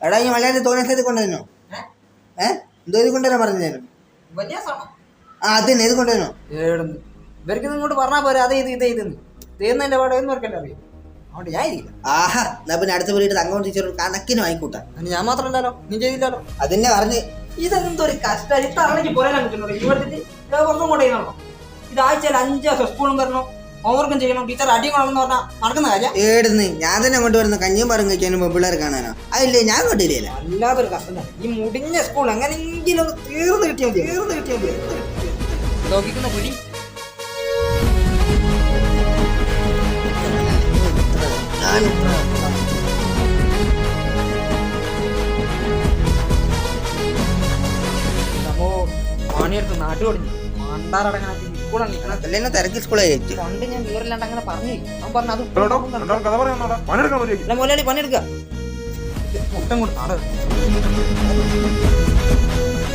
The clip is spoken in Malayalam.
എടാ ഈ മലയാളത്തിൽ തോന്നിയ സ്ഥലത്ത് കൊണ്ടുവരുന്നോ? എന്തോ ഇത് കൊണ്ടുവരാൻ പറഞ്ഞു. ആ അതന്നെ ഇത് കൊണ്ടുവരുന്നോ? ഇവർക്ക് ഇങ്ങോട്ട് പറഞ്ഞാൽ പോരാ, അത് ഇത് ഇത് ഇതെന്ന് തീർന്നതിന്റെ പാടെ ഒന്നും അവർക്കല്ല അറിയാം. അതുകൊണ്ട് ഞാൻ ഇരിക്കില്ല. ആഹാ എന്നാ പിന്നെ അടുത്ത വീട്ടിൽ തങ്കം ടീച്ചർ കണക്കിന് വാങ്ങിക്കൂട്ടാ. ഞാൻ മാത്രമല്ലല്ലോ, നീ ചെയ്തില്ലല്ലോ. അതെന്നെ പറഞ്ഞ് ഇതെന്തൊരു കഷ്ടം. ഇത്തറഞ്ഞ് പറയാൻ പറ്റുന്നുള്ളൂ. ഇവിടുത്തെ കുറച്ചും കൂടെ ചെയ്യണല്ലോ. ഇത് ആഴ്ചയിൽ 5 ദിവസം സ്കൂളും വരണം, ഹോംവർക്കും ചെയ്യണം, ടീച്ചർ അടി കൊള്ളണമെന്ന് പറഞ്ഞാൽ നടക്കുന്ന കാര്യം. ഏടുന്ന് ഞാൻ തന്നെ കൊണ്ടുവരുന്ന കഞ്ഞിയും പറയും കഴിക്കാനും പിള്ളേർ കാണാനോ? അതില്ലേ ഞാൻ കൊണ്ടില്ലേ. അല്ലാതൊരു കഷ്ടം തന്നെ. ഈ മുടിഞ്ഞ സ്കൂൾ എങ്ങനെയെങ്കിലും തീർന്ന് കിട്ടിയാൽ മതി, തീർന്ന് കിട്ടിയാൽ മതി. ലോകിക്കുന്ന പൊടി അപ്പോ പണിയെടുത്ത് നാട്ടു കൊടുഞ്ഞു മണ്ടാറടങ്ങാൻ സ്കൂളാണ് തിരക്ക് സ്കൂളായി പണ്ട് ഞാൻ വീറില്ലാണ്ട് അങ്ങനെ പറഞ്ഞു. അവൻ പറഞ്ഞു അത് മുതലാളി പണിയെടുക്കുക മുട്ടം കൊണ്ട് നാട്